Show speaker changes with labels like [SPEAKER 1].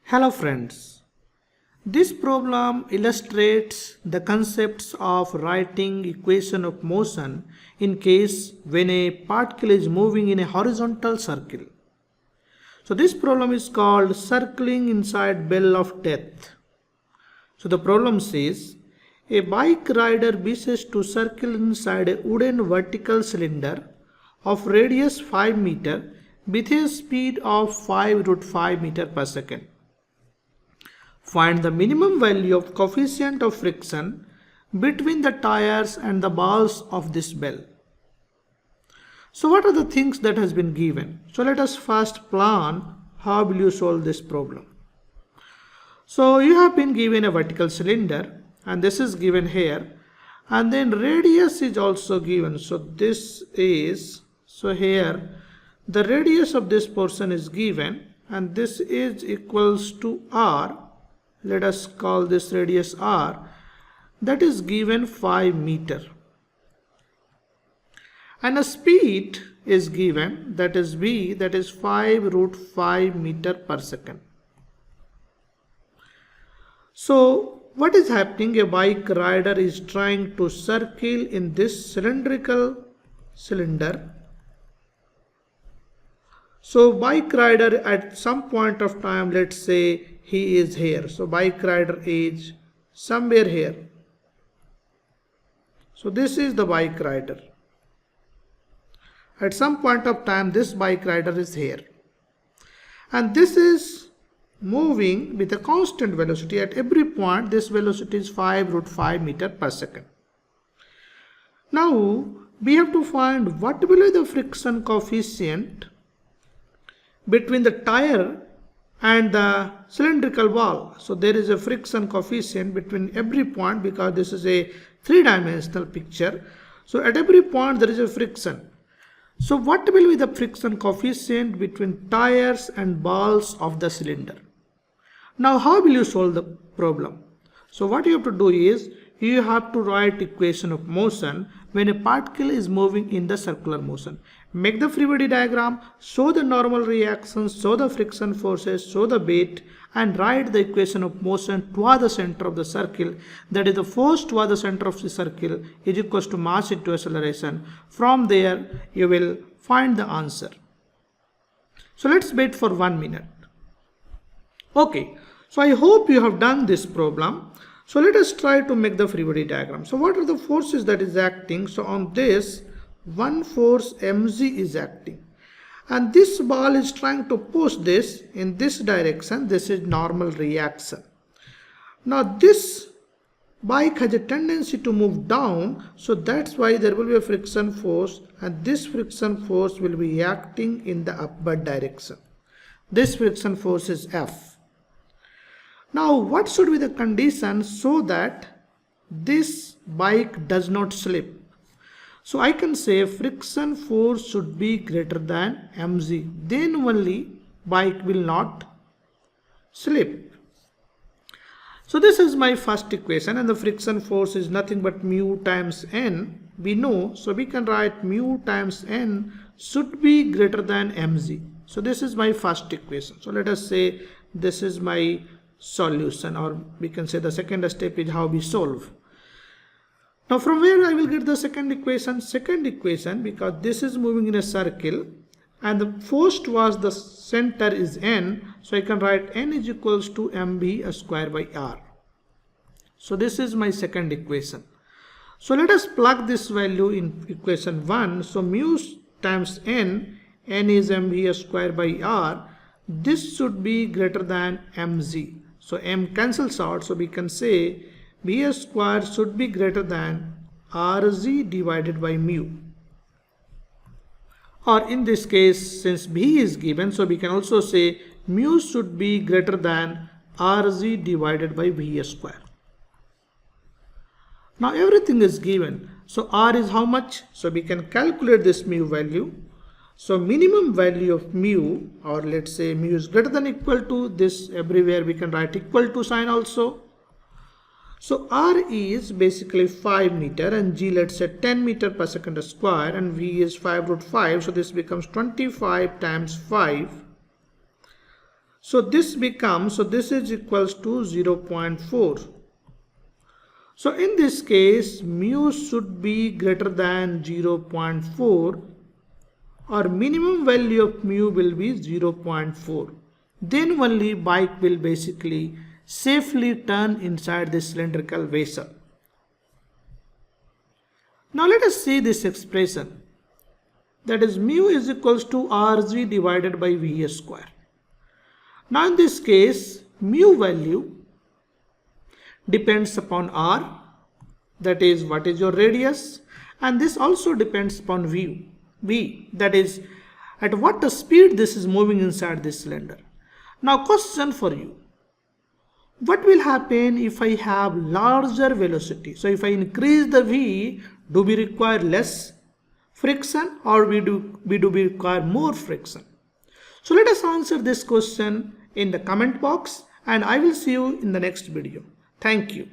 [SPEAKER 1] Hello friends, this problem illustrates the concepts of writing equation of motion in case when a particle is moving in a horizontal circle. So this problem is called circling inside bell of death. So the problem says a bike rider wishes to circle inside a wooden vertical cylinder of radius 5 meter with a speed of 5 √5 meter per second. Find the minimum value of coefficient of friction between the tires and the balls of this bell. So what are the things that has been given? So let us first plan how will you solve this problem. So you have been given a vertical cylinder and this is given here, and then radius is also given. So this is, so here the radius of this portion is given and this is equals to r. Let us call this radius r, that is given 5 meter. And a speed is given, that is v, that is 5 √5 meter per second. So what is happening? A bike rider is trying to circle in this cylindrical cylinder. So bike rider at some point of time, let's say he is here. So bike rider is somewhere here. So this is the bike rider. At some point of time this bike rider is here. And this is moving with a constant velocity. At every point this velocity is 5 √5 meter per second. Now we have to find what will be the friction coefficient between the tire and the cylindrical ball. So there is a friction coefficient between every point because this is a three-dimensional picture. So at every point there is a friction. So what will be the friction coefficient between tires and balls of the cylinder? Now how will you solve the problem? So what you have to do is you have to write equation of motion when a particle is moving in the circular motion. Make the free body diagram, show the normal reactions, show the friction forces, show the weight, and write the equation of motion toward the center of the circle. That is, the force toward the center of the circle is equals to mass into acceleration. From there you will find the answer. So let's wait for 1 minute. Okay, so I hope you have done this problem. So let us try to make the free body diagram. So what are the forces that is acting? So on this, one force mg is acting. And this ball is trying to push this in this direction. This is normal reaction. Now this bike has a tendency to move down. So that's why there will be a friction force. And this friction force will be acting in the upward direction. This friction force is F. Now what should be the condition so that this bike does not slip? So I can say friction force should be greater than mg. Then only bike will not slip. So this is my first equation and the friction force is nothing but mu times n. We know, so we can write mu times n should be greater than mg. So this is my first equation. So let us say this is my solution, or we can say the second step is how we solve. Now from where I will get the second equation? Second equation, because this is moving in a circle and the force towards the center is n. So I can write n is equals to mv square by r. So this is my second equation. So let us plug this value in equation 1. So mu times n is mv square by r. This should be greater than mg. So m cancels out. So we can say v square should be greater than rg divided by mu. Or in this case, since v is given, so we can also say mu should be greater than rg divided by v square. Now everything is given. So r is how much? So we can calculate this mu value. So minimum value of mu, or let's say mu is greater than equal to this, everywhere we can write equal to sign also. So r is basically 5 meter and g, let's say 10 meter per second square, and v is 5 √5. So this becomes 25 times 5. So this becomes, so this is equals to 0.4. So in this case, mu should be greater than 0.4, or minimum value of mu will be 0.4. Then only bike will basically safely turn inside the cylindrical vessel. Now let us see this expression. That is mu is equals to Rg divided by V square. Now in this case, mu value depends upon R, that is what is your radius, and this also depends upon V, that is at what speed this is moving inside this cylinder. Now question for you. What will happen if I have larger velocity? So if I increase the V, do we require less friction or we require more friction? So let us answer this question in the comment box, and I will see you in the next video. Thank you.